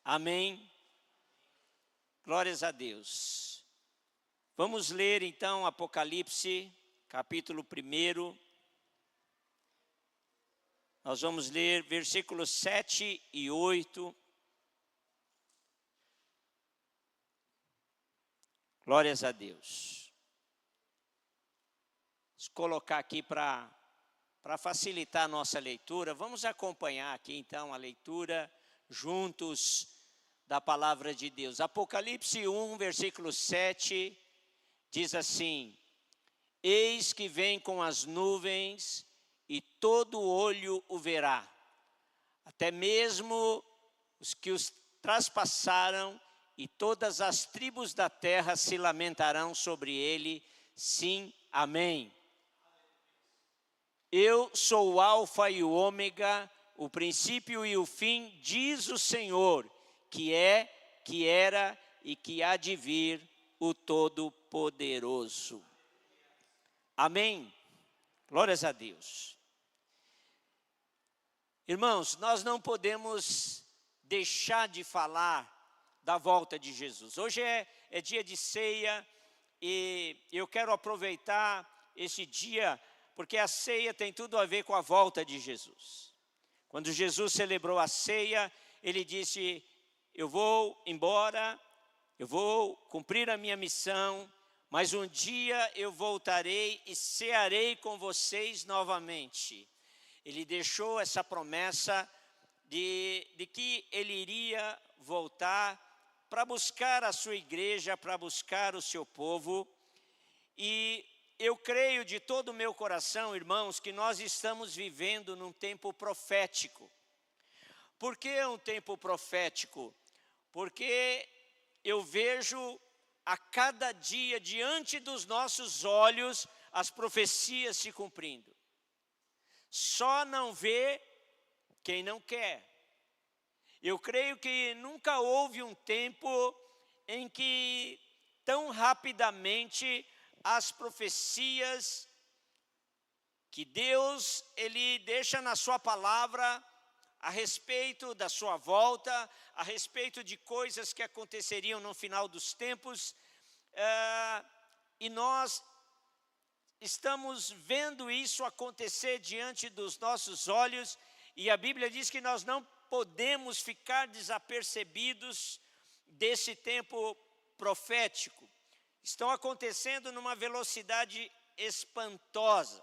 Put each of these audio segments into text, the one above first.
Amém? Glórias a Deus. Vamos ler então Apocalipse, capítulo 1. Nós vamos ler versículos 7 e 8. Glórias a Deus. Vou colocar aqui para facilitar a nossa leitura. Vamos acompanhar aqui então a leitura juntos da palavra de Deus. Apocalipse 1, versículo 7, diz assim: Eis que vem com as nuvens, e todo olho o verá, até mesmo os que os traspassaram, e todas as tribos da terra se lamentarão sobre ele. Sim, amém. Eu sou o Alfa e o Ômega, o princípio e o fim, diz o Senhor, que é, que era e que há de vir, o Todo-Poderoso. Amém. Glórias a Deus. Irmãos, nós não podemos deixar de falar da volta de Jesus. Hoje é dia de ceia e eu quero aproveitar esse dia, porque a ceia tem tudo a ver com a volta de Jesus. Quando Jesus celebrou a ceia, ele disse: eu vou embora, eu vou cumprir a minha missão, mas um dia eu voltarei e cearei com vocês novamente. Ele deixou essa promessa de que ele iria voltar para buscar a sua igreja, para buscar o seu povo. E eu creio de todo o meu coração, irmãos, que nós estamos vivendo num tempo profético. Por que um tempo profético? Porque eu vejo a cada dia, diante dos nossos olhos, as profecias se cumprindo. Só não vê quem não quer. Eu creio que nunca houve um tempo em que tão rapidamente as profecias que Deus ele deixa na sua palavra a respeito da sua volta, a respeito de coisas que aconteceriam no final dos tempos, e nós estamos vendo isso acontecer diante dos nossos olhos, e a Bíblia diz que nós não podemos ficar desapercebidos desse tempo profético. Estão acontecendo numa velocidade espantosa.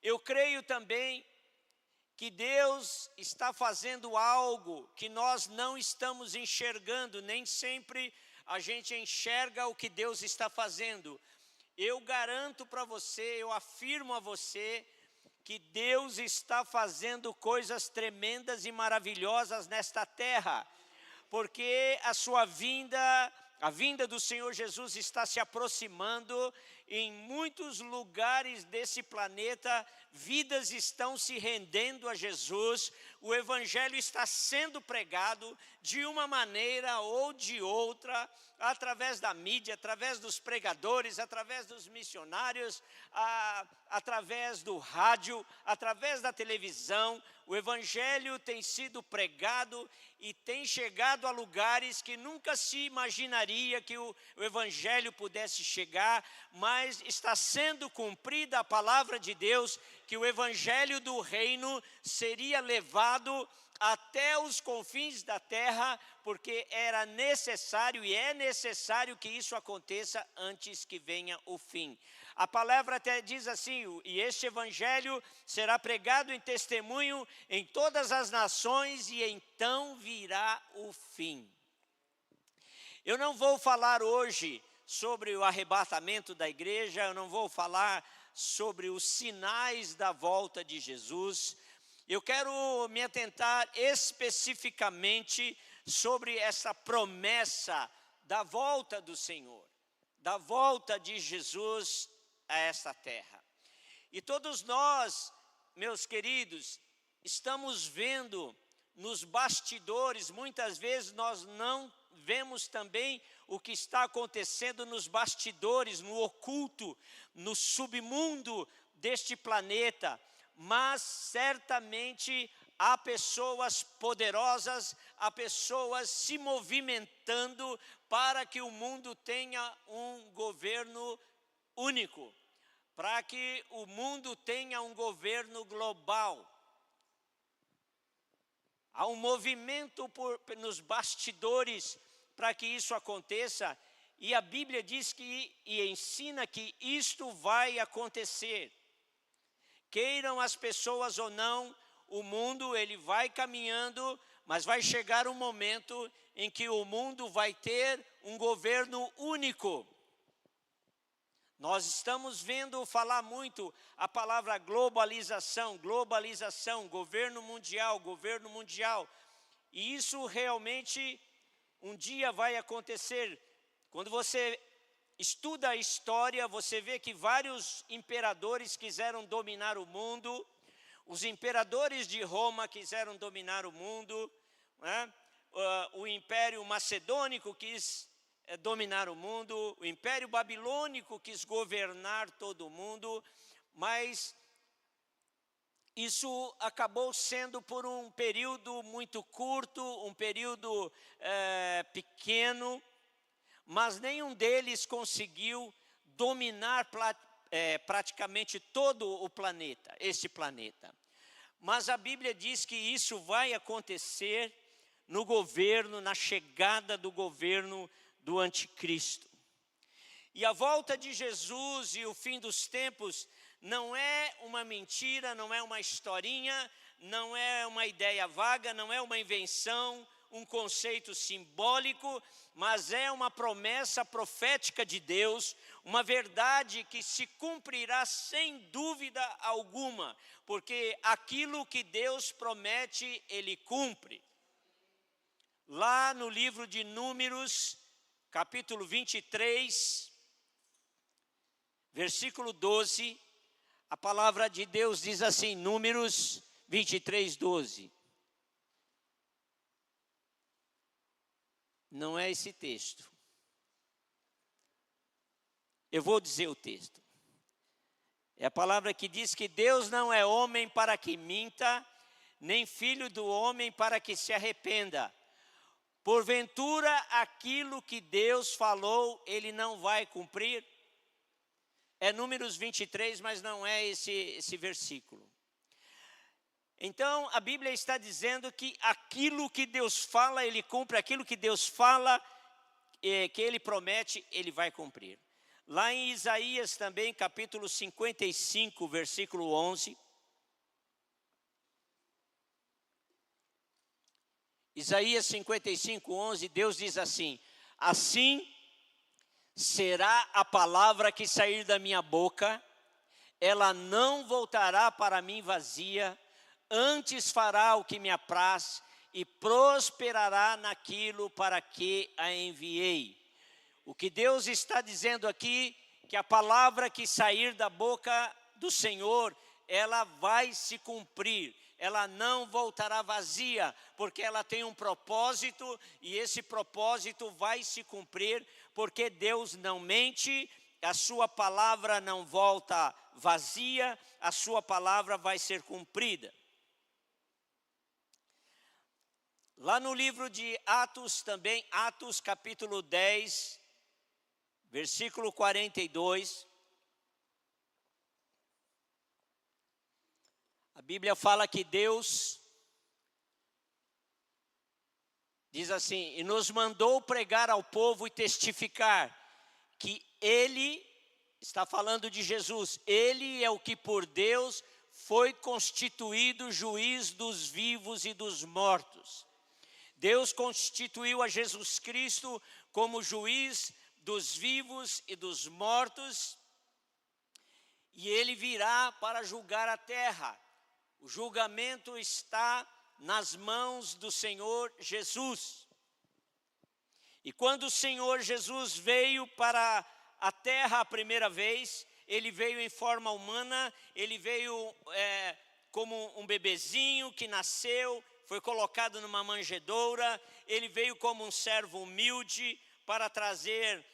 Eu creio também que Deus está fazendo algo que nós não estamos enxergando, nem sempre a gente enxerga o que Deus está fazendo. Eu garanto para você, eu afirmo a você, que Deus está fazendo coisas tremendas e maravilhosas nesta terra, porque a vinda do Senhor Jesus está se aproximando. Em muitos lugares desse planeta, vidas estão se rendendo a Jesus, o Evangelho está sendo pregado de uma maneira ou de outra, através da mídia, através dos pregadores, através dos missionários, através do rádio, através da televisão. O Evangelho tem sido pregado e tem chegado a lugares que nunca se imaginaria que o Evangelho pudesse chegar, mas está sendo cumprida a palavra de Deus, que o Evangelho do reino seria levado até os confins da terra, porque era necessário e é necessário que isso aconteça antes que venha o fim. A palavra até diz assim: e este evangelho será pregado em testemunho em todas as nações, e então virá o fim. Eu não vou falar hoje sobre o arrebatamento da igreja, eu não vou falar sobre os sinais da volta de Jesus. Eu quero me atentar especificamente sobre essa promessa da volta do Senhor, da volta de Jesus a esta terra. E todos nós, meus queridos, estamos vendo nos bastidores, muitas vezes nós não vemos também o que está acontecendo nos bastidores, no oculto, no submundo deste planeta, mas certamente há pessoas poderosas, há pessoas se movimentando para que o mundo tenha um governo único, para que o mundo tenha um governo global. Há um movimento nos bastidores para que isso aconteça, e a Bíblia diz e ensina que isto vai acontecer. Queiram as pessoas ou não, o mundo ele vai caminhando, mas vai chegar um momento em que o mundo vai ter um governo único. Nós estamos vendo falar muito a palavra globalização, governo mundial. E isso realmente um dia vai acontecer. Quando você estuda a história, você vê que vários imperadores quiseram dominar o mundo. Os imperadores de Roma quiseram dominar o mundo, né? O Império Macedônico quis dominar o mundo, o Império Babilônico quis governar todo o mundo, mas isso acabou sendo por um período muito curto, um período pequeno, mas nenhum deles conseguiu dominar praticamente todo o planeta, este planeta. Mas a Bíblia diz que isso vai acontecer no governo, na chegada do governo do anticristo. E a volta de Jesus e o fim dos tempos não é uma mentira, não é uma historinha, não é uma ideia vaga, não é uma invenção, um conceito simbólico, mas é uma promessa profética de Deus, uma verdade que se cumprirá sem dúvida alguma, porque aquilo que Deus promete, Ele cumpre. Lá no livro de Números, capítulo 23, versículo 12, a palavra de Deus diz assim, Números 23, 12. Não é esse texto. Eu vou dizer o texto. É a palavra que diz que Deus não é homem para que minta, nem filho do homem para que se arrependa. Porventura, aquilo que Deus falou, Ele não vai cumprir? É Números 23, mas não é esse versículo. Então, a Bíblia está dizendo que aquilo que Deus fala, Ele cumpre. Aquilo que Deus fala, que Ele promete, Ele vai cumprir. Lá em Isaías também, capítulo 55, versículo 11. Isaías 55, 11, Deus diz assim, assim será a palavra que sair da minha boca, ela não voltará para mim vazia, antes fará o que me apraz e prosperará naquilo para que a enviei. O que Deus está dizendo aqui, que a palavra que sair da boca do Senhor, ela vai se cumprir. Ela não voltará vazia, porque ela tem um propósito, e esse propósito vai se cumprir, porque Deus não mente, a sua palavra não volta vazia, a sua palavra vai ser cumprida. Lá no livro de Atos também, Atos capítulo 10, versículo 42, a Bíblia fala que Deus diz assim, e nos mandou pregar ao povo e testificar que Ele, está falando de Jesus, Ele é o que por Deus foi constituído juiz dos vivos e dos mortos. Deus constituiu a Jesus Cristo como juiz dos vivos e dos mortos, e Ele virá para julgar a terra. O julgamento está nas mãos do Senhor Jesus. E quando o Senhor Jesus veio para a terra a primeira vez, Ele veio em forma humana, Ele veio como um bebezinho que nasceu, foi colocado numa manjedoura, Ele veio como um servo humilde para trazer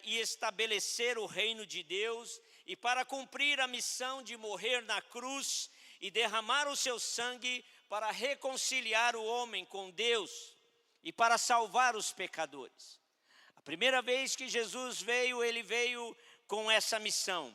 e estabelecer o reino de Deus, e para cumprir a missão de morrer na cruz e derramar o seu sangue para reconciliar o homem com Deus e para salvar os pecadores. A primeira vez que Jesus veio, ele veio com essa missão.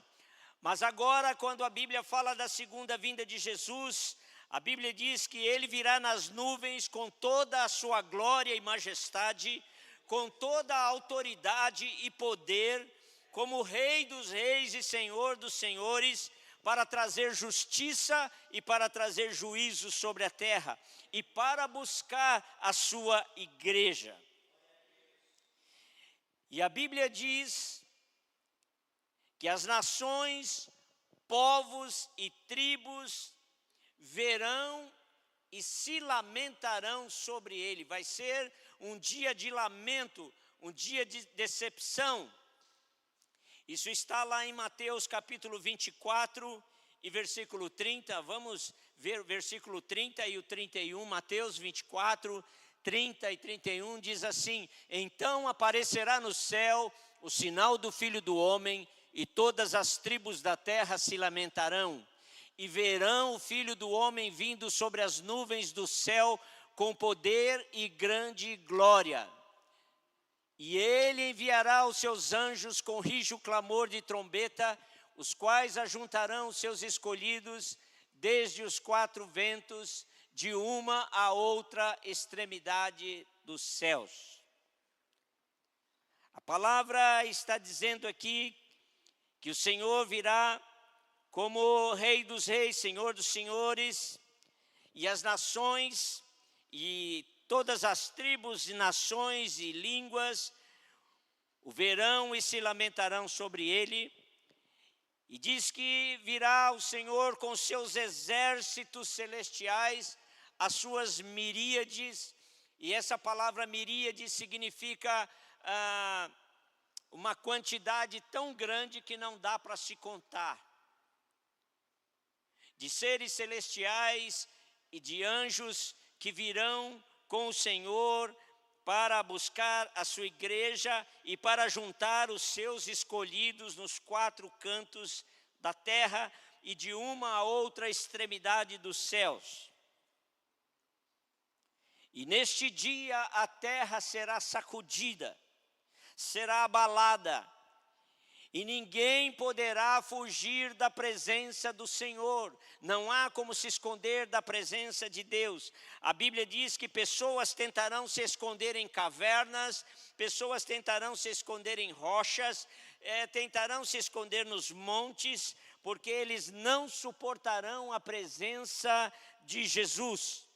Mas agora, quando a Bíblia fala da segunda vinda de Jesus, a Bíblia diz que ele virá nas nuvens com toda a sua glória e majestade, com toda a autoridade e poder, como Rei dos reis e Senhor dos senhores, para trazer justiça e para trazer juízo sobre a terra, e para buscar a sua igreja. E a Bíblia diz que as nações, povos e tribos verão e se lamentarão sobre ele. Vai ser um dia de lamento, um dia de decepção. Isso está lá em Mateus capítulo 24 e versículo 30. Vamos ver o versículo 30 e o 31. Mateus 24, 30 e 31 diz assim: então aparecerá no céu o sinal do Filho do Homem, e todas as tribos da terra se lamentarão, e verão o Filho do Homem vindo sobre as nuvens do céu com poder e grande glória. E ele enviará os seus anjos com rijo clamor de trombeta, os quais ajuntarão os seus escolhidos desde os quatro ventos, de uma a outra extremidade dos céus. A palavra está dizendo aqui que o Senhor virá como Rei dos reis, Senhor dos senhores, e as nações e todas as tribos e nações e línguas o verão e se lamentarão sobre ele. E diz que virá o Senhor com seus exércitos celestiais, as suas miríades, e essa palavra miríade significa uma quantidade tão grande que não dá para se contar, de seres celestiais e de anjos que virão com o Senhor para buscar a sua igreja e para juntar os seus escolhidos nos quatro cantos da terra e de uma a outra extremidade dos céus. E neste dia a terra será sacudida, será abalada, e ninguém poderá fugir da presença do Senhor. Não há como se esconder da presença de Deus. A Bíblia diz que pessoas tentarão se esconder em cavernas, pessoas tentarão se esconder em rochas, tentarão se esconder nos montes, porque eles não suportarão a presença de Jesus.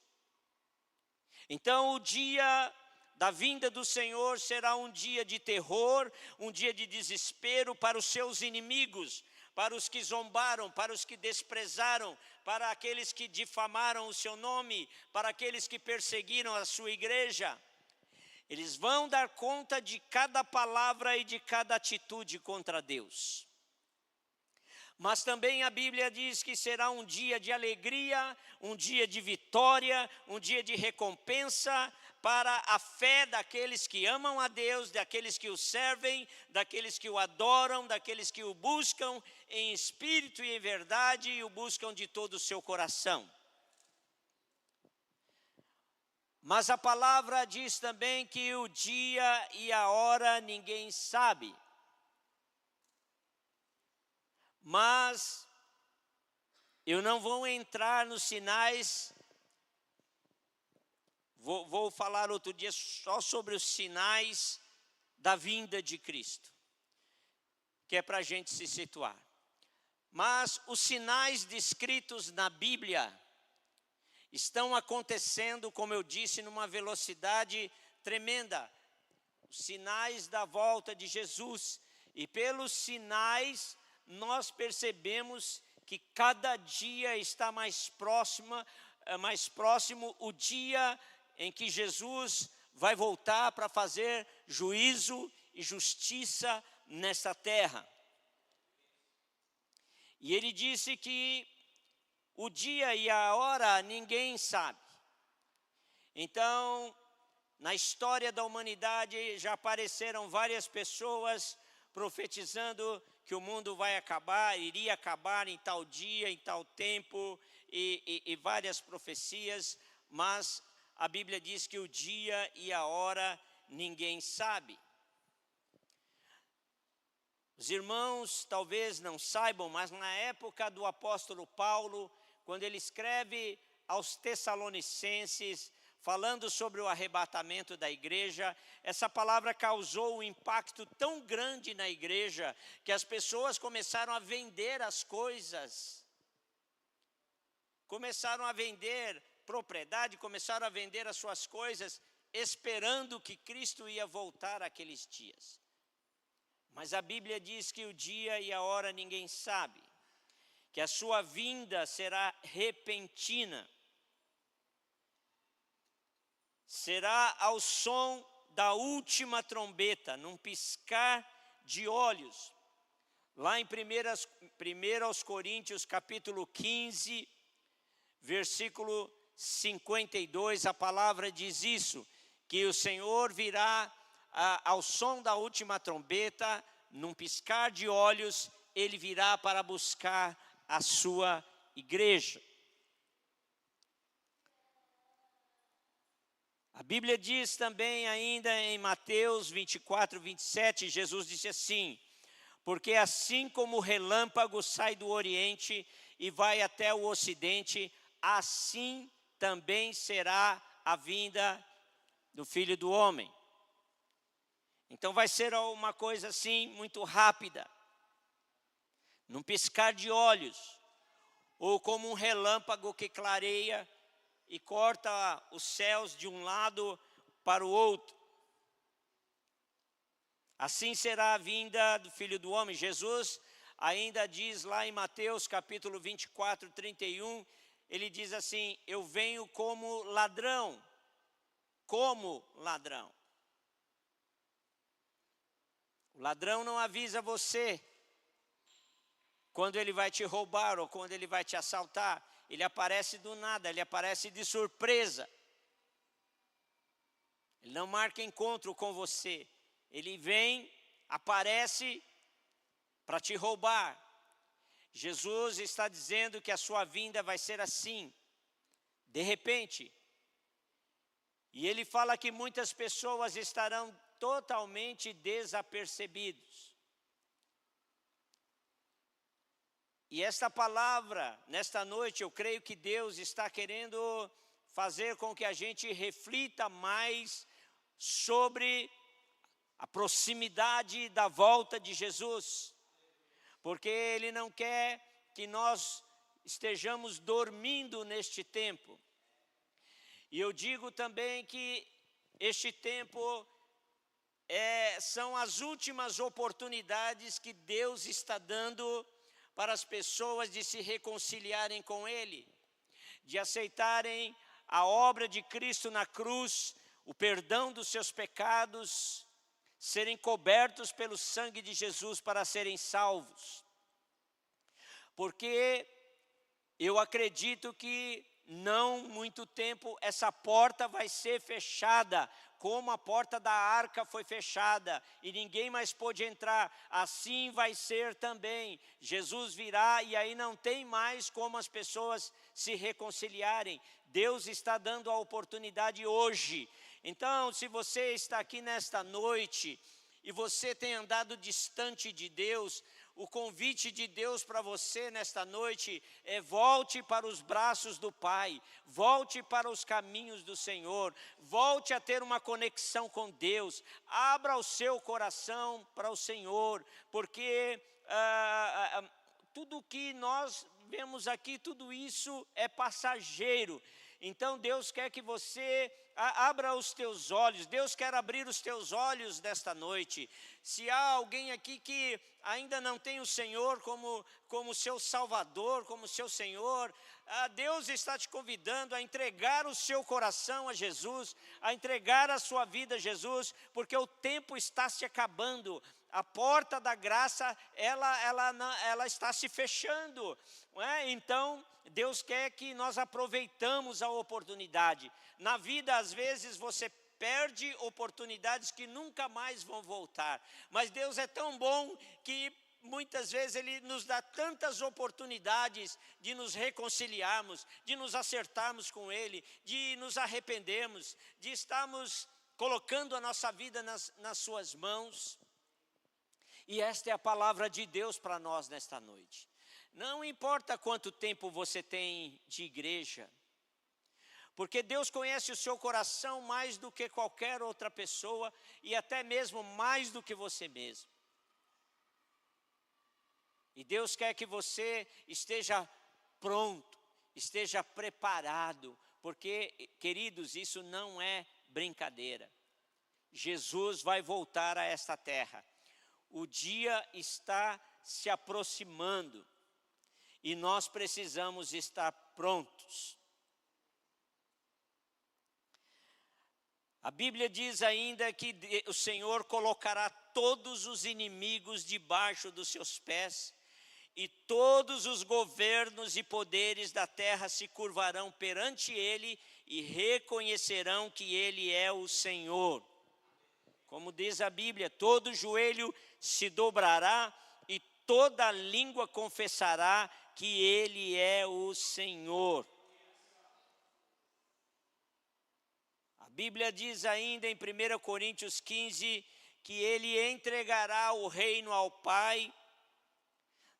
Então o dia da vinda do Senhor será um dia de terror, um dia de desespero para os seus inimigos, para os que zombaram, para os que desprezaram, para aqueles que difamaram o seu nome, para aqueles que perseguiram a sua igreja. Eles vão dar conta de cada palavra e de cada atitude contra Deus. Mas também a Bíblia diz que será um dia de alegria, um dia de vitória, um dia de recompensa para a fé daqueles que amam a Deus, daqueles que o servem, daqueles que o adoram, daqueles que o buscam em espírito e em verdade e o buscam de todo o seu coração. Mas a palavra diz também que o dia e a hora ninguém sabe. Mas eu não vou entrar nos sinais, vou falar outro dia só sobre os sinais da vinda de Cristo, que é para a gente se situar. Mas os sinais descritos na Bíblia estão acontecendo, como eu disse, numa velocidade tremenda. Os sinais da volta de Jesus, e pelos sinais nós percebemos que cada dia está mais próximo o dia em que Jesus vai voltar para fazer juízo e justiça nesta terra. E ele disse que o dia e a hora ninguém sabe. Então, na história da humanidade já apareceram várias pessoas profetizando que o mundo vai acabar, iria acabar em tal dia, em tal tempo, e várias profecias, mas a Bíblia diz que o dia e a hora ninguém sabe. Os irmãos talvez não saibam, mas na época do apóstolo Paulo, quando ele escreve aos Tessalonicenses, falando sobre o arrebatamento da igreja, essa palavra causou um impacto tão grande na igreja, que as pessoas começaram a vender as coisas, começaram a vender propriedade, começaram a vender as suas coisas, esperando que Cristo ia voltar aqueles dias. Mas a Bíblia diz que o dia e a hora ninguém sabe, que a sua vinda será repentina, será ao som da última trombeta, num piscar de olhos. Lá em 1 Coríntios capítulo 15, versículo 52, a palavra diz isso, que o Senhor virá ao som da última trombeta, num piscar de olhos, ele virá para buscar a sua igreja. A Bíblia diz também ainda em Mateus 24, 27, Jesus disse assim: porque assim como o relâmpago sai do oriente e vai até o ocidente, assim também será a vinda do Filho do Homem. Então vai ser uma coisa assim muito rápida, num piscar de olhos, ou como um relâmpago que clareia e corta os céus de um lado para o outro. Assim será a vinda do Filho do Homem. Jesus ainda diz lá em Mateus capítulo 24, 31, ele diz assim: eu venho como ladrão, como ladrão. O ladrão não avisa você quando ele vai te roubar ou quando ele vai te assaltar. Ele aparece do nada, ele aparece de surpresa. Ele não marca encontro com você. Ele vem, aparece para te roubar. Jesus está dizendo que a sua vinda vai ser assim, de repente. E ele fala que muitas pessoas estarão totalmente desapercebidos. E esta palavra, nesta noite, eu creio que Deus está querendo fazer com que a gente reflita mais sobre a proximidade da volta de Jesus. Porque Ele não quer que nós estejamos dormindo neste tempo. E eu digo também que este tempo são as últimas oportunidades que Deus está dando para as pessoas de se reconciliarem com Ele, de aceitarem a obra de Cristo na cruz, o perdão dos seus pecados, serem cobertos pelo sangue de Jesus para serem salvos. Porque eu acredito que não muito tempo essa porta vai ser fechada, como a porta da arca foi fechada e ninguém mais pôde entrar, assim vai ser também. Jesus virá e aí não tem mais como as pessoas se reconciliarem. Deus está dando a oportunidade hoje. Então, se você está aqui nesta noite e você tem andado distante de Deus, o convite de Deus para você nesta noite é: volte para os braços do Pai, volte para os caminhos do Senhor, volte a ter uma conexão com Deus, abra o seu coração para o Senhor, porque tudo que nós vemos aqui, tudo isso é passageiro. Então Deus quer que você abra os teus olhos, Deus quer abrir os teus olhos nesta noite. Se há alguém aqui que ainda não tem o Senhor como seu Salvador, como seu Senhor, Deus está te convidando a entregar o seu coração a Jesus, a entregar a sua vida a Jesus, porque o tempo está se acabando. A porta da graça, ela está se fechando, não é? Então, Deus quer que nós aproveitamos a oportunidade. Na vida, às vezes, você perde oportunidades que nunca mais vão voltar. Mas Deus é tão bom que muitas vezes Ele nos dá tantas oportunidades de nos reconciliarmos, de nos acertarmos com Ele, de nos arrependermos, de estarmos colocando a nossa vida nas suas mãos. E esta é a palavra de Deus para nós nesta noite. Não importa quanto tempo você tem de igreja, porque Deus conhece o seu coração mais do que qualquer outra pessoa e até mesmo mais do que você mesmo. E Deus quer que você esteja pronto, esteja preparado, porque, queridos, isso não é brincadeira. Jesus vai voltar a esta terra. O dia está se aproximando e nós precisamos estar prontos. A Bíblia diz ainda que o Senhor colocará todos os inimigos debaixo dos seus pés, e todos os governos e poderes da terra se curvarão perante Ele e reconhecerão que Ele é o Senhor. Como diz a Bíblia, todo joelho se dobrará e toda língua confessará que Ele é o Senhor. A Bíblia diz ainda em 1 Coríntios 15 que Ele entregará o reino ao Pai,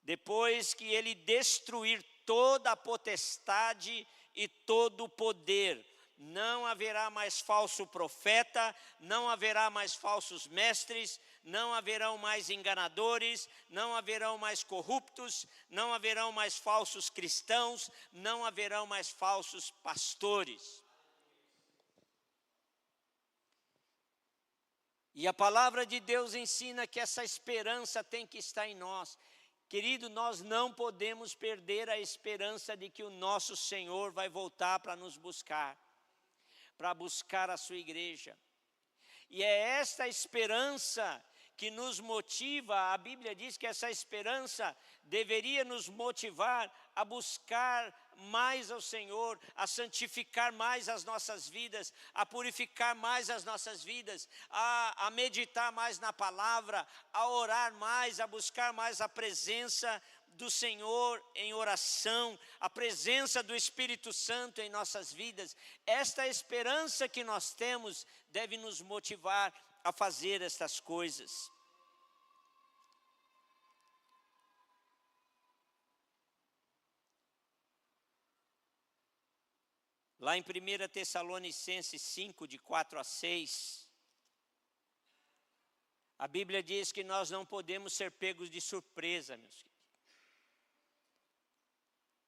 depois que Ele destruir toda a potestade e todo o poder. Não haverá mais falso profeta, não haverá mais falsos mestres, não haverão mais enganadores, não haverão mais corruptos, não haverão mais falsos cristãos, não haverão mais falsos pastores. E a palavra de Deus ensina que essa esperança tem que estar em nós. Querido, nós não podemos perder a esperança de que o nosso Senhor vai voltar para nos buscar, para buscar a sua igreja. E é esta esperança que nos motiva. A Bíblia diz que essa esperança deveria nos motivar a buscar mais ao Senhor, a santificar mais as nossas vidas, a purificar mais as nossas vidas, a meditar mais na palavra, a orar mais, a buscar mais a presença do Senhor em oração, a presença do Espírito Santo em nossas vidas. Esta esperança que nós temos deve nos motivar a fazer estas coisas. Lá em 1 Tessalonicenses 5, de 4 a 6, a Bíblia diz que nós não podemos ser pegos de surpresa, meus queridos.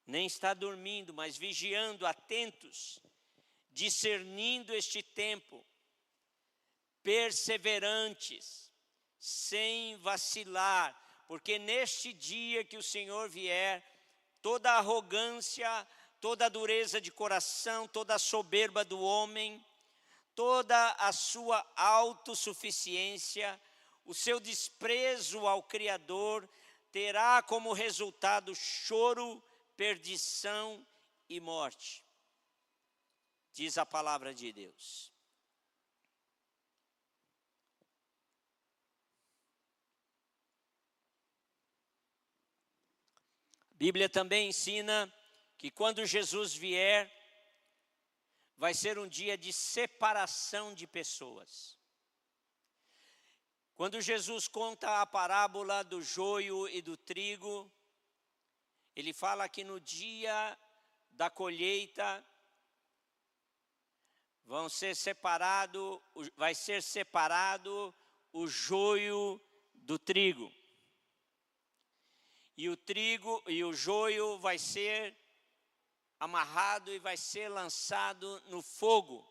Nem estar dormindo, mas vigiando, atentos, discernindo este tempo, perseverantes, sem vacilar, porque neste dia que o Senhor vier, toda a arrogância, toda a dureza de coração, toda a soberba do homem, toda a sua autossuficiência, o seu desprezo ao Criador, terá como resultado choro, perdição e morte, diz a palavra de Deus. A Bíblia também ensina que quando Jesus vier, vai ser um dia de separação de pessoas. Quando Jesus conta a parábola do joio e do trigo, ele fala que no dia da colheita vai ser separado o joio do trigo. E o trigo e o joio vai ser amarrado e vai ser lançado no fogo.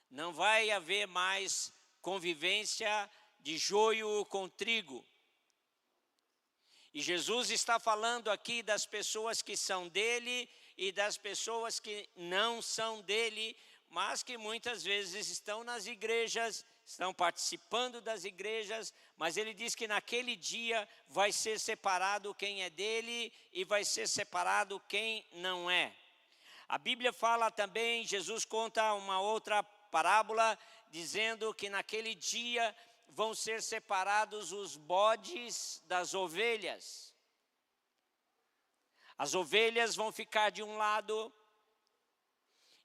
Não vai haver mais convivência de joio com trigo. E Jesus está falando aqui das pessoas que são dele e das pessoas que não são dele, mas que muitas vezes estão nas igrejas, estão participando das igrejas, mas ele diz que naquele dia vai ser separado quem é dele e vai ser separado quem não é. A Bíblia fala também, Jesus conta uma outra parábola, dizendo que naquele dia vão ser separados os bodes das ovelhas. As ovelhas vão ficar de um lado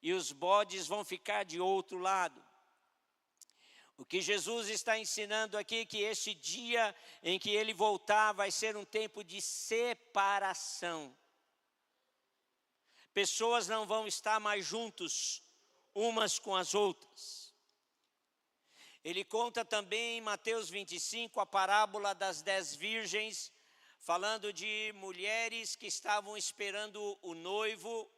e os bodes vão ficar de outro lado. O que Jesus está ensinando aqui é que este dia em que ele voltar vai ser um tempo de separação. Pessoas não vão estar mais juntos umas com as outras. Ele conta também em Mateus 25 a parábola das 10 virgens, falando de mulheres que estavam esperando o noivo,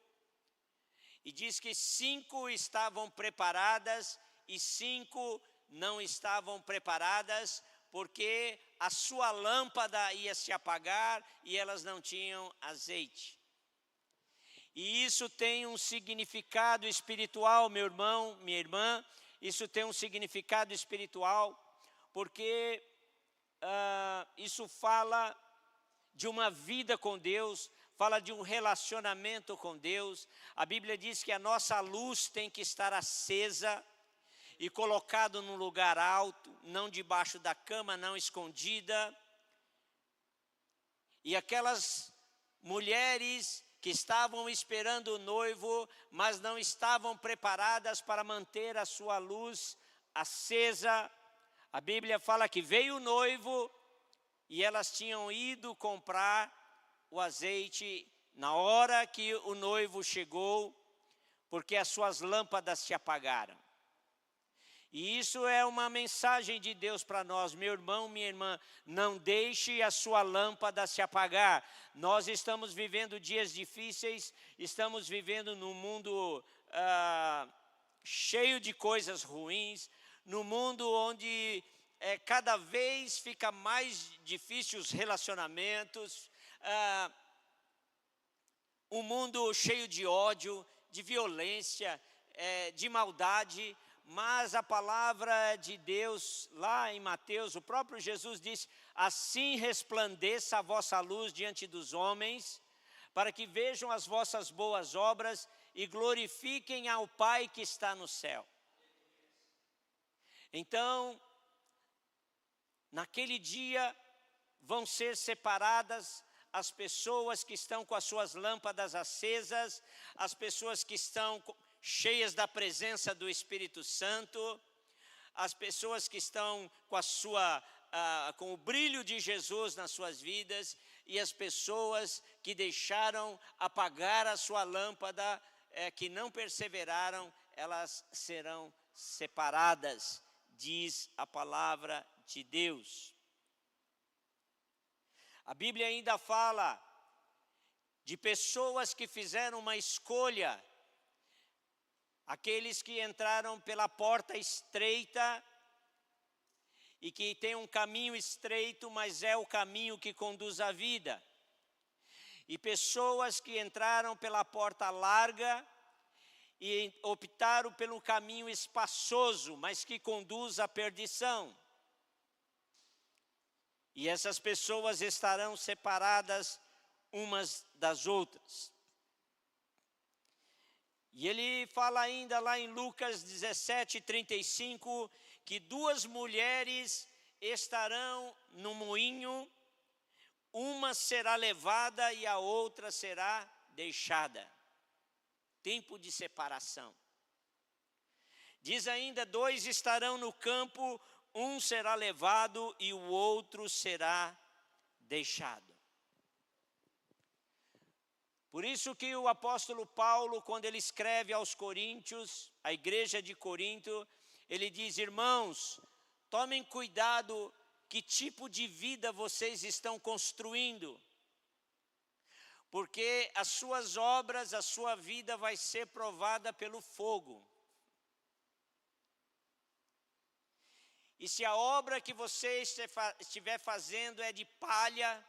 e diz que 5 estavam preparadas e 5 não estavam preparadas, porque a sua lâmpada ia se apagar e elas não tinham azeite. E isso tem um significado espiritual, meu irmão, minha irmã, isso tem um significado espiritual, porque isso fala de uma vida com Deus, fala de um relacionamento com Deus. A Bíblia diz que a nossa luz tem que estar acesa e colocado num lugar alto, não debaixo da cama, não escondida. E aquelas mulheres que estavam esperando o noivo, mas não estavam preparadas para manter a sua luz acesa. A Bíblia fala que veio o noivo e elas tinham ido comprar o azeite na hora que o noivo chegou, porque as suas lâmpadas se apagaram. E isso é uma mensagem de Deus para nós, meu irmão, minha irmã, não deixe a sua lâmpada se apagar. Nós estamos vivendo dias difíceis, estamos vivendo num mundo cheio de coisas ruins, num mundo onde cada vez fica mais difícil os relacionamentos, um mundo cheio de ódio, de violência, de maldade. Mas a palavra de Deus, lá em Mateus, o próprio Jesus disse: assim resplandeça a vossa luz diante dos homens, para que vejam as vossas boas obras e glorifiquem ao Pai que está no céu. Então, naquele dia vão ser separadas as pessoas que estão com as suas lâmpadas acesas, as pessoas que estão cheias da presença do Espírito Santo, as pessoas que estão com o brilho de Jesus nas suas vidas, e as pessoas que deixaram apagar a sua lâmpada, que não perseveraram, elas serão separadas, diz a palavra de Deus. A Bíblia ainda fala de pessoas que fizeram uma escolha, aqueles que entraram pela porta estreita e que tem um caminho estreito, mas é o caminho que conduz à vida. E pessoas que entraram pela porta larga e optaram pelo caminho espaçoso, mas que conduz à perdição. E essas pessoas estarão separadas umas das outras. E ele fala ainda lá em Lucas 17:35, que 2 mulheres estarão no moinho, uma será levada e a outra será deixada. Tempo de separação. Diz ainda: 2 estarão no campo, um será levado e o outro será deixado. Por isso que o apóstolo Paulo, quando ele escreve aos Coríntios, a igreja de Corinto, ele diz: irmãos, tomem cuidado que tipo de vida vocês estão construindo, porque as suas obras, a sua vida vai ser provada pelo fogo. E se a obra que você estiver fazendo é de palha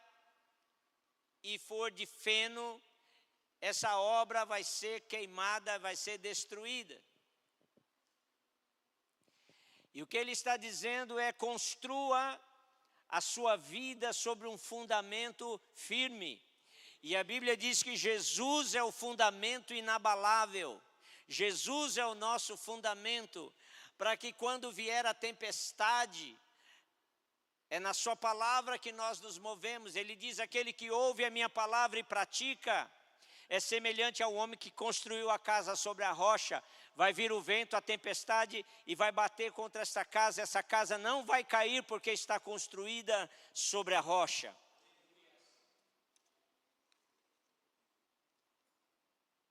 e for de feno, essa obra vai ser queimada, vai ser destruída. E o que ele está dizendo é: construa a sua vida sobre um fundamento firme. E a Bíblia diz que Jesus é o fundamento inabalável. Jesus é o nosso fundamento, para que quando vier a tempestade, É na sua palavra que nós nos movemos. Ele diz, aquele que ouve a minha palavra e pratica, é semelhante ao homem que construiu a casa sobre a rocha. Vai vir o vento, a tempestade, e vai bater contra essa casa não vai cair, porque está construída sobre a rocha.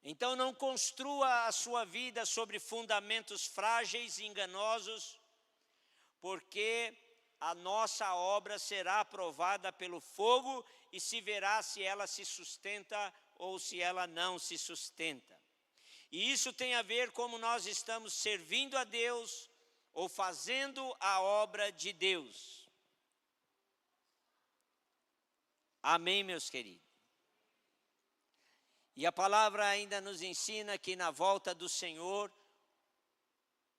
Então não construa a sua vida sobre fundamentos frágeis e enganosos, porque a nossa obra será aprovada pelo fogo e se verá se ela se sustenta ou se ela não se sustenta. E isso tem a ver como nós estamos servindo a Deus ou fazendo a obra de Deus. Amém, meus queridos? E a palavra ainda nos ensina que na volta do Senhor,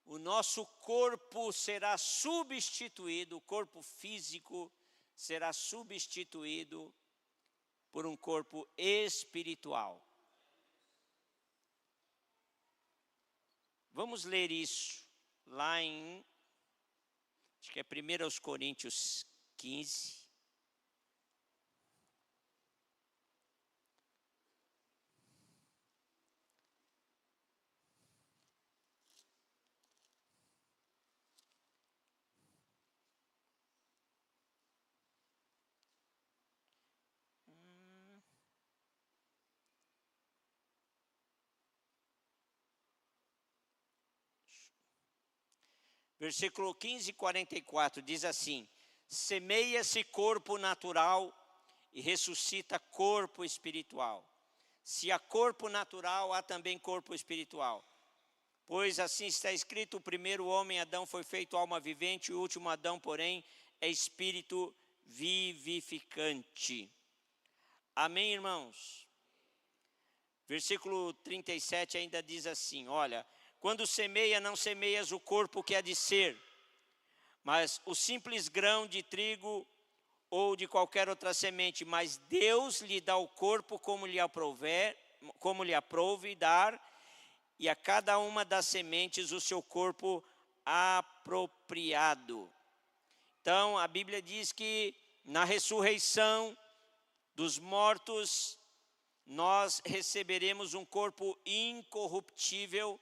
o nosso corpo será substituído, o corpo físico será substituído por um corpo espiritual. Vamos ler isso lá em, acho que é 1 Coríntios 15. Versículo 15, 44, diz assim: semeia-se corpo natural e ressuscita corpo espiritual. Se há corpo natural, há também corpo espiritual. Pois assim está escrito, o primeiro homem, Adão, foi feito alma vivente, o último Adão, porém, é espírito vivificante. Amém, irmãos? Versículo 37 ainda diz assim, olha, quando semeia, não semeias o corpo que há de ser, mas o simples grão de trigo ou de qualquer outra semente, mas Deus lhe dá o corpo como lhe aprouve dar, e a cada uma das sementes o seu corpo apropriado. Então, a Bíblia diz que na ressurreição dos mortos, nós receberemos um corpo incorruptível,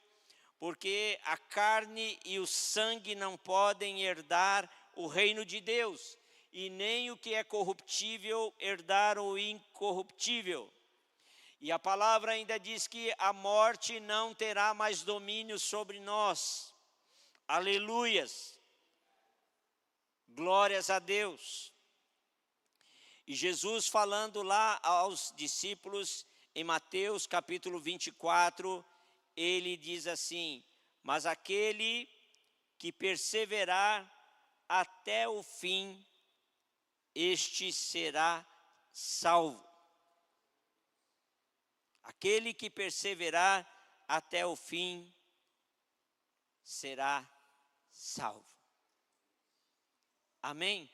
porque a carne e o sangue não podem herdar o reino de Deus, e nem o que é corruptível herdar o incorruptível. E a palavra ainda diz que a morte não terá mais domínio sobre nós. Aleluias! Glórias a Deus! E Jesus falando lá aos discípulos, em Mateus capítulo 24, ele diz assim, mas aquele que perseverar até o fim, este será salvo. Aquele que perseverar até o fim, será salvo. Amém?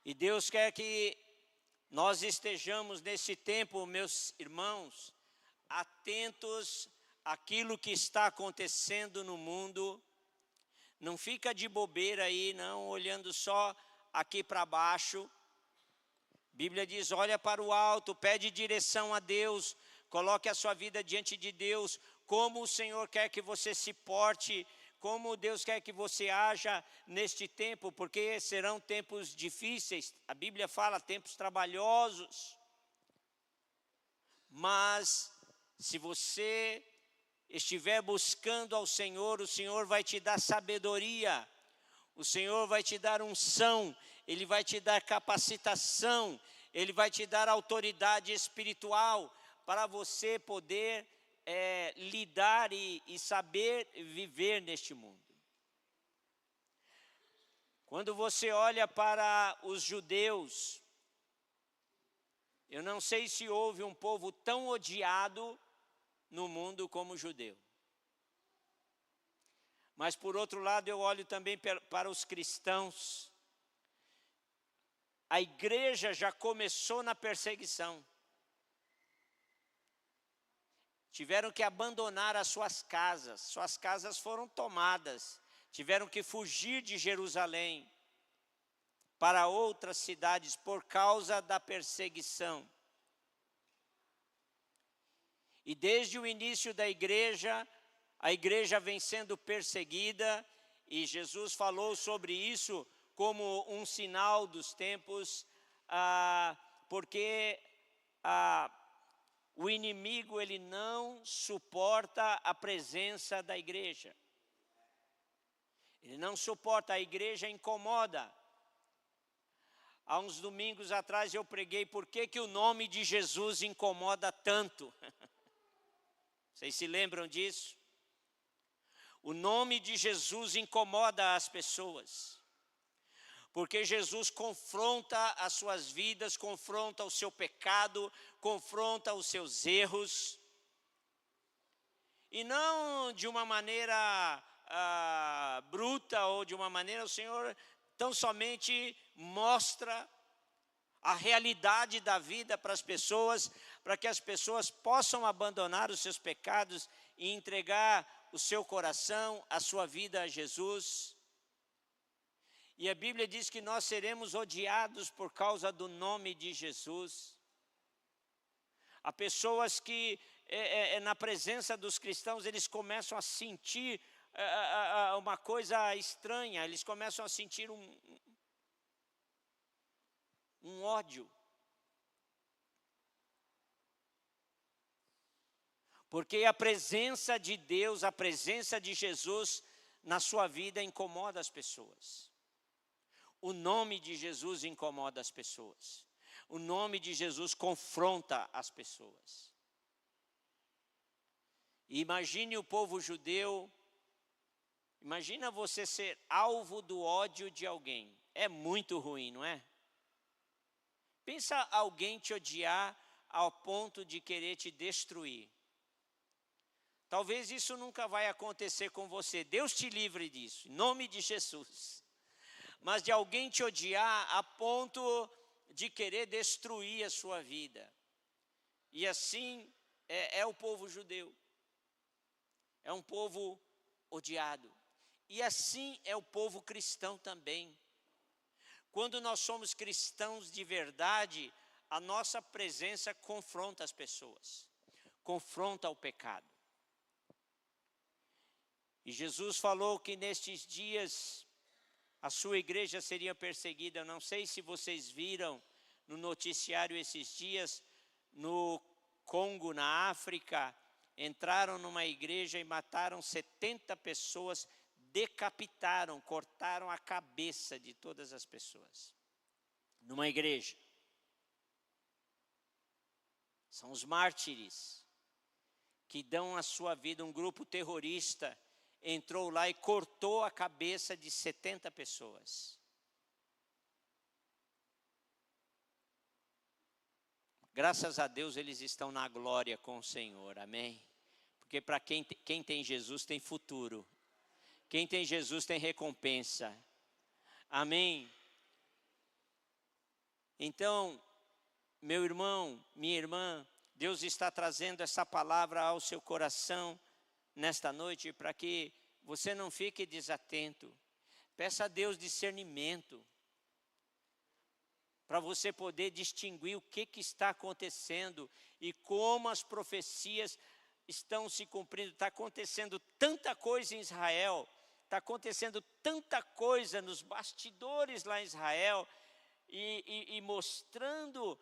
E Deus quer que nós estejamos nesse tempo, meus irmãos, atentos àquilo que está acontecendo no mundo. Não fica de bobeira aí, não, olhando só aqui para baixo. A Bíblia diz, olha para o alto, pede direção a Deus, coloque a sua vida diante de Deus, como o Senhor quer que você se porte, como Deus quer que você haja neste tempo, porque serão tempos difíceis. A Bíblia fala tempos trabalhosos, mas se você estiver buscando ao Senhor, o Senhor vai te dar sabedoria, o Senhor vai te dar unção, Ele vai te dar capacitação, Ele vai te dar autoridade espiritual para você poder lidar e saber viver neste mundo. Quando você olha para os judeus, eu não sei se houve um povo tão odiado no mundo como o judeu. Mas por outro lado eu olho também para os cristãos. A igreja já começou na perseguição. Tiveram que abandonar as suas casas foram tomadas, tiveram que fugir de Jerusalém. para outras cidades por causa da perseguição. E desde o início da igreja, a igreja vem sendo perseguida, e Jesus falou sobre isso como um sinal dos tempos, porque o inimigo ele não suporta a presença da igreja. Ele não suporta, a igreja incomoda. Há uns domingos atrás eu preguei por que o nome de Jesus incomoda tanto. Vocês se lembram disso? O nome de Jesus incomoda as pessoas, porque Jesus confronta as suas vidas, confronta o seu pecado, confronta os seus erros, e não de uma maneira bruta ou de uma maneira, o Senhor tão somente mostra a realidade da vida para as pessoas, para que as pessoas possam abandonar os seus pecados e entregar o seu coração, a sua vida a Jesus. E a Bíblia diz que nós seremos odiados por causa do nome de Jesus. Há pessoas que na presença dos cristãos eles começam a sentir uma coisa estranha, eles começam a sentir um ódio. Porque a presença de Deus, a presença de Jesus na sua vida incomoda as pessoas. O nome de Jesus incomoda as pessoas. O nome de Jesus confronta as pessoas. E imagine o povo judeu, imagina você ser alvo do ódio de alguém. É muito ruim, não é? Pensa alguém te odiar ao ponto de querer te destruir. Talvez isso nunca vai acontecer com você. Deus te livre disso, em nome de Jesus. Mas de alguém te odiar a ponto de querer destruir a sua vida. E assim é o povo judeu. É um povo odiado. E assim é o povo cristão também. Quando nós somos cristãos de verdade, a nossa presença confronta as pessoas, confronta o pecado. E Jesus falou que nestes dias a sua igreja seria perseguida. Eu não sei se vocês viram no noticiário esses dias, no Congo, na África, entraram numa igreja e mataram 70 pessoas, decapitaram, cortaram a cabeça de todas as pessoas, numa igreja. São os mártires que dão a sua vida. Um grupo terrorista entrou lá e cortou a cabeça de 70 pessoas. Graças a Deus eles estão na glória com o Senhor, amém? Porque para quem tem Jesus tem futuro. Quem tem Jesus tem recompensa. Amém? Então, meu irmão, minha irmã, Deus está trazendo essa palavra ao seu coração nesta noite para que você não fique desatento. Peça a Deus discernimento para você poder distinguir o que está acontecendo e como as profecias estão se cumprindo. Está acontecendo tanta coisa em Israel, está acontecendo tanta coisa nos bastidores lá em Israel, e mostrando,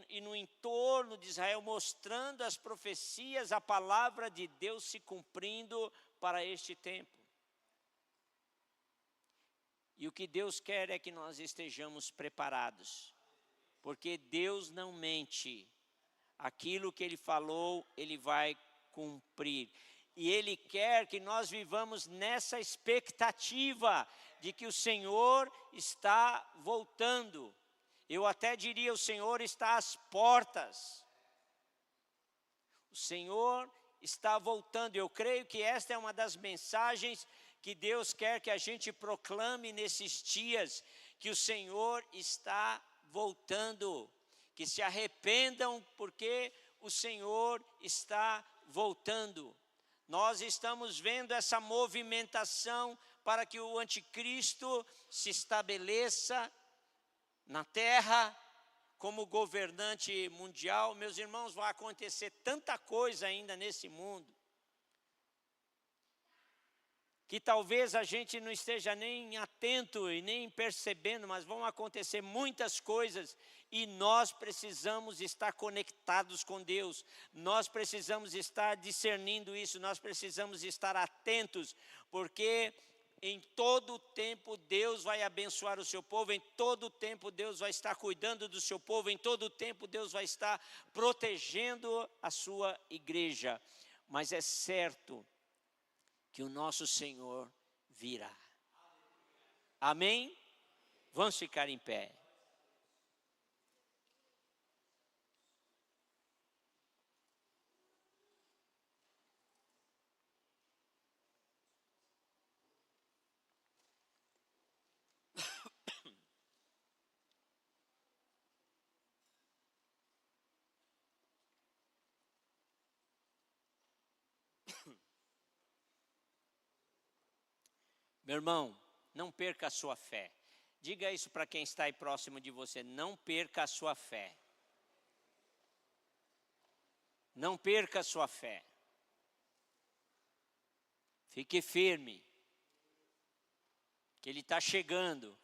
e no entorno de Israel, mostrando as profecias, a palavra de Deus se cumprindo para este tempo. E o que Deus quer é que nós estejamos preparados, porque Deus não mente. Aquilo que Ele falou, Ele vai cumprir. E Ele quer que nós vivamos nessa expectativa de que o Senhor está voltando. Eu até diria, o Senhor está às portas. O Senhor está voltando. Eu creio que esta é uma das mensagens que Deus quer que a gente proclame nesses dias, que o Senhor está voltando. Que se arrependam, porque o Senhor está voltando. Nós estamos vendo essa movimentação para que o anticristo se estabeleça na terra como governante mundial. Meus irmãos, vai acontecer tanta coisa ainda nesse mundo, que talvez a gente não esteja nem atento e nem percebendo, mas vão acontecer muitas coisas e nós precisamos estar conectados com Deus, nós precisamos estar discernindo isso, nós precisamos estar atentos, porque em todo o tempo Deus vai abençoar o seu povo, em todo o tempo Deus vai estar cuidando do seu povo, em todo o tempo Deus vai estar protegendo a sua igreja. Mas é certo que o nosso Senhor virá. Amém? Vamos ficar em pé. Meu irmão, não perca a sua fé. Diga isso para quem está aí próximo de você. Não perca a sua fé. Não perca a sua fé. Fique firme, que Ele está chegando.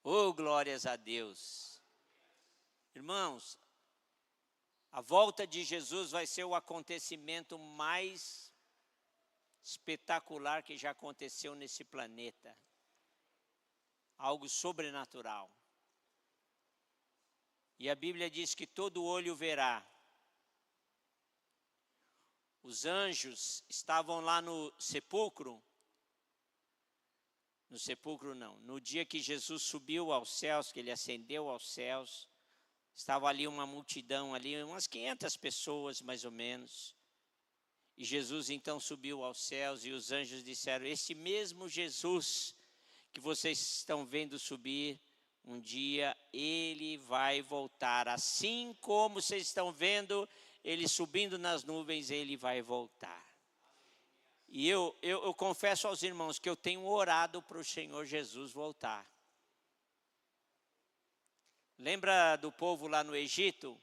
Oh, glórias a Deus. Irmãos, a volta de Jesus vai ser o acontecimento mais espetacular que já aconteceu nesse planeta. Algo sobrenatural. E a Bíblia diz que todo olho verá. Os anjos estavam lá no sepulcro. No sepulcro não. No dia que Jesus subiu aos céus, que Ele ascendeu aos céus, estava ali uma multidão, ali umas 500 pessoas mais ou menos. E Jesus então subiu aos céus e os anjos disseram: este mesmo Jesus que vocês estão vendo subir, um dia Ele vai voltar. Assim como vocês estão vendo Ele subindo nas nuvens, Ele vai voltar. E eu confesso aos irmãos que eu tenho orado para o Senhor Jesus voltar. Lembra do povo lá no Egito,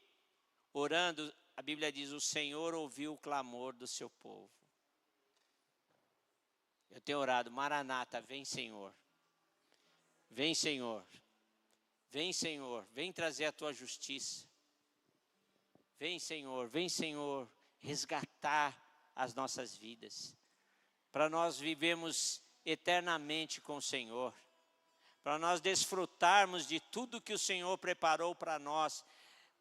orando? A Bíblia diz: o Senhor ouviu o clamor do seu povo. Eu tenho orado: Maranata, vem Senhor. Vem Senhor. Vem Senhor, vem trazer a tua justiça. Vem Senhor, resgatar as nossas vidas. Para nós vivermos eternamente com o Senhor. Para nós desfrutarmos de tudo que o Senhor preparou para nós.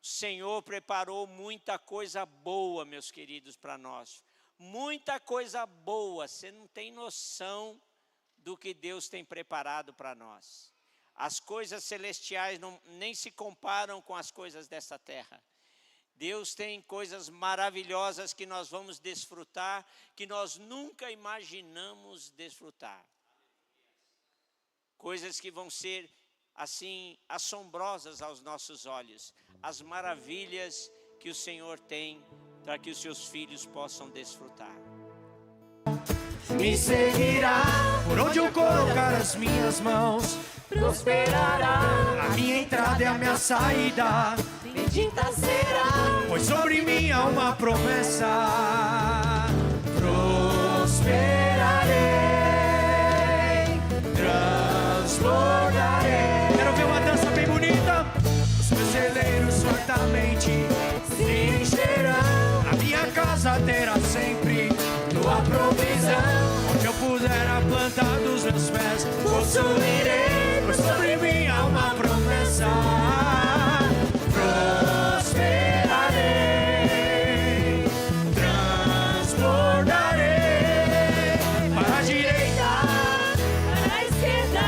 O Senhor preparou muita coisa boa, meus queridos, para nós. Muita coisa boa. Você não tem noção do que Deus tem preparado para nós. As coisas celestiais nem se comparam com as coisas dessa terra. Deus tem coisas maravilhosas que nós vamos desfrutar, que nós nunca imaginamos desfrutar. Coisas que vão ser assim, assombrosas aos nossos olhos. As maravilhas que o Senhor tem para que os seus filhos possam desfrutar. Me seguirá por onde eu colocar as minhas mãos. Prosperará a minha entrada e a minha saída. Bendita será, pois sobre mim há uma promessa. Prosperarei, transbordarei. Quero ver uma dança bem bonita. Os meus celeiros fartamente se encherão. A minha casa terá sempre tua provisão. Onde eu puder a planta dos meus pés possuirei, pois sobre mim há uma promessa. Prosperarei, transbordarei. Para a direita, para a esquerda,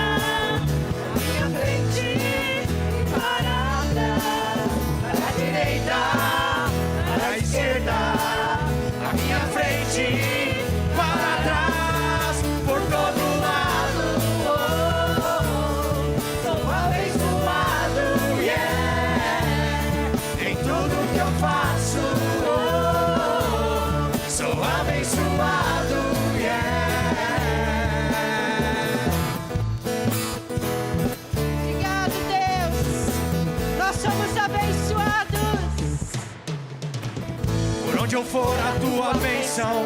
à minha frente e para trás. Para a direita, para a esquerda, à minha frente, para trás, por todo lado. Sou abençoado. a tua bênção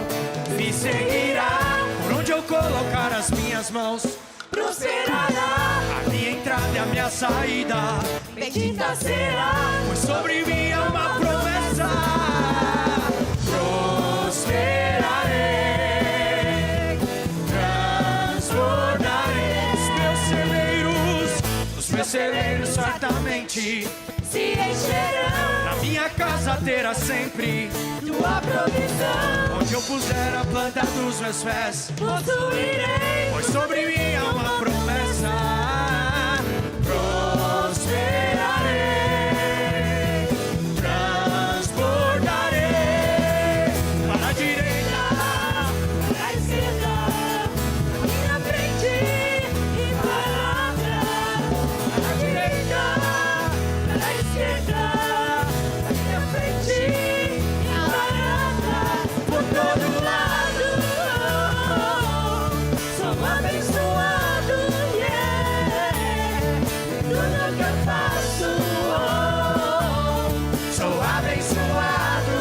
me seguirá. Por onde eu colocar as minhas mãos, prosperará. a minha entrada e a minha saída, Bendita será. pois sobre mim há uma promessa. Prosperarei, transbordarei. Os meus celeiros fartamente Se encherão. na minha casa terá sempre Tua provisão. onde eu puser a planta dos meus pés, Possuirei. pois sobre mim há uma promessa. Prosperarei, transbordarei. Para a direita, Para a esquerda. Para frente e para trás. Para a direita. Para a esquerda. Para frente e para trás. Por todo lado. Sou abençoado. Tudo que eu faço. sou abençoado,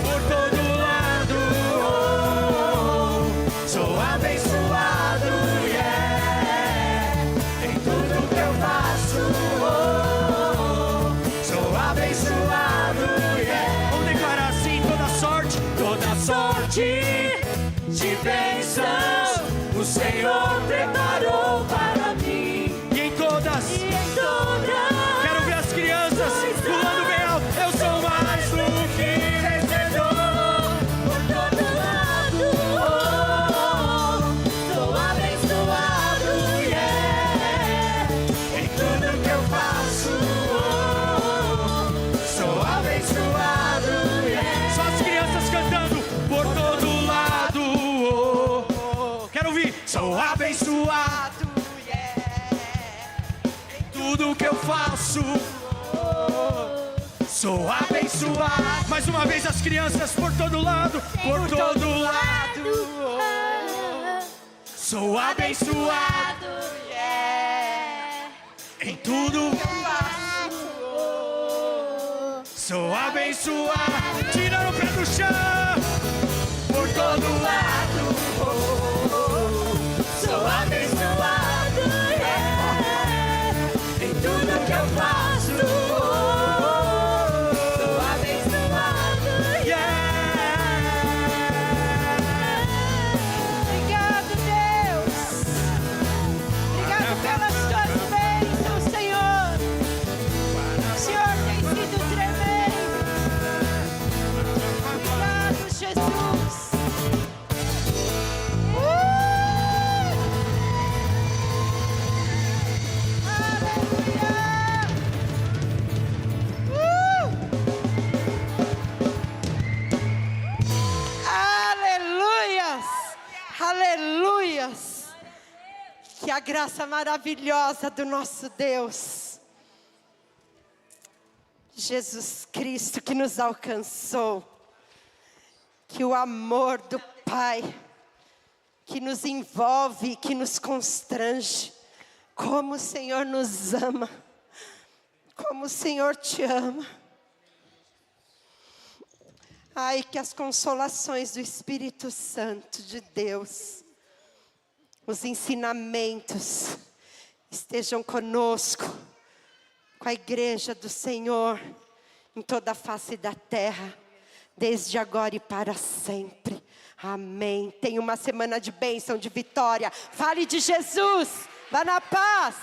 por todo lado. Sou abençoado, em tudo que eu faço. Sou abençoado, Vamos declarar assim: toda sorte de bênçãos o Senhor preparou para mim. E em todas, quero ver as crianças pulando bem alto. Eu sou mais do que vencedor. Por todo lado, sou abençoado, Em tudo que eu faço, sou abençoado, Só as crianças cantando por todo lado. Quero ouvir. Sou abençoado, em tudo que eu faço. Sou abençoado. Mais uma vez as crianças por todo lado, por todo lado. Sou abençoado em tudo que eu faço. Sou abençoado. Tira o pé do chão. Por todo lado. sou abençoado, em tudo que eu faço. Sou abençoado, Obrigado, Deus. Obrigado pelas tuas bênçãos, Senhor. O Senhor tem sido tremendo. Obrigado, Jesus. Aleluias! Aleluias! Que a graça maravilhosa do nosso Deus, Jesus Cristo, que nos alcançou, que o amor do Pai, que nos envolve, que nos constrange, como o Senhor nos ama, como o Senhor te ama. Ai, que as consolações do Espírito Santo de Deus, os ensinamentos estejam conosco, com a igreja do Senhor, em toda a face da terra, desde agora e para sempre. Amém. Tenha uma semana de bênção, de vitória. Fale de Jesus. Vá na paz.